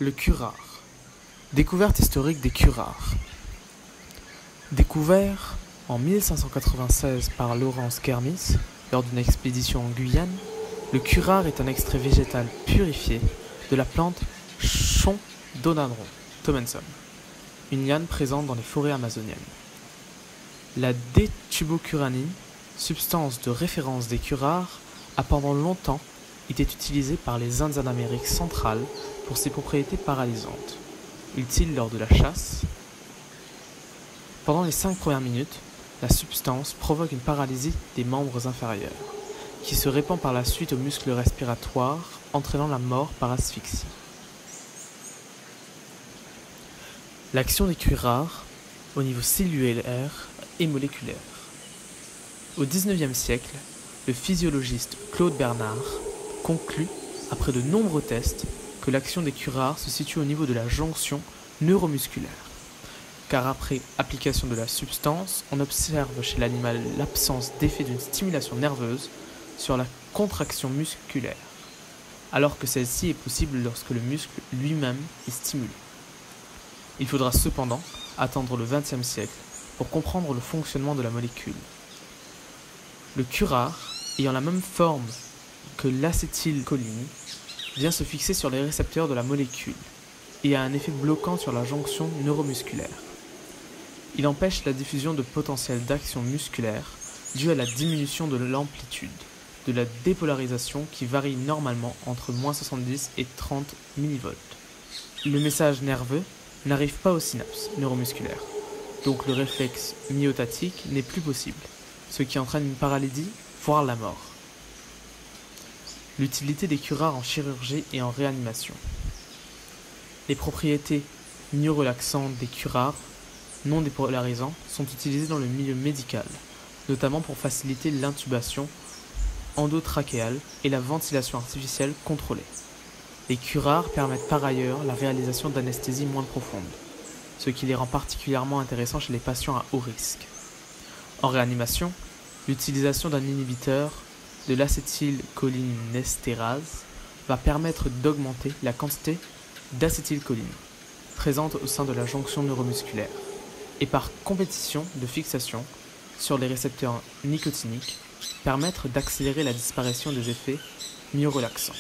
Le curare. Découverte historique des curares. Découvert en 1596 par Laurence Kermis lors d'une expédition en Guyane, le curare est un extrait végétal purifié de la plante Chondodendron Tomensum, une liane présente dans les forêts amazoniennes. La D-tubocuranie, substance de référence des curares, a pendant longtemps été utilisée par les Indiens d'Amérique centrale pour ses propriétés paralysantes, utile lors de la chasse. Pendant les 5 premières minutes, la substance provoque une paralysie des membres inférieurs, qui se répand par la suite aux muscles respiratoires, entraînant la mort par asphyxie. L'action des curares au niveau cellulaire et moléculaire. Au XIXe siècle, le physiologiste Claude Bernard conclut, après de nombreux tests, que l'action des curares se situe au niveau de la jonction neuromusculaire. Car après application de la substance, on observe chez l'animal l'absence d'effet d'une stimulation nerveuse sur la contraction musculaire, alors que celle-ci est possible lorsque le muscle lui-même est stimulé. Il faudra cependant attendre le XXe siècle pour comprendre le fonctionnement de la molécule. Le curare, ayant la même forme que l'acétylcholine, vient se fixer sur les récepteurs de la molécule et a un effet bloquant sur la jonction neuromusculaire. Il empêche la diffusion de potentiel d'action musculaire dû à la diminution de l'amplitude de la dépolarisation qui varie normalement entre -70 et 30 mV. Le message nerveux n'arrive pas aux synapses neuromusculaires, donc le réflexe myotatique n'est plus possible, ce qui entraîne une paralysie, voire la mort. L'utilité des curares en chirurgie et en réanimation. Les propriétés myorelaxantes des curares non dépolarisants sont utilisées dans le milieu médical, notamment pour faciliter l'intubation endotrachéale et la ventilation artificielle contrôlée. Les curares permettent par ailleurs la réalisation d'anesthésies moins profondes, ce qui les rend particulièrement intéressants chez les patients à haut risque. En réanimation, l'utilisation d'un inhibiteur de l'acétylcholinestérase va permettre d'augmenter la quantité d'acétylcholine présente au sein de la jonction neuromusculaire et par compétition de fixation sur les récepteurs nicotiniques permettre d'accélérer la disparition des effets myorelaxants.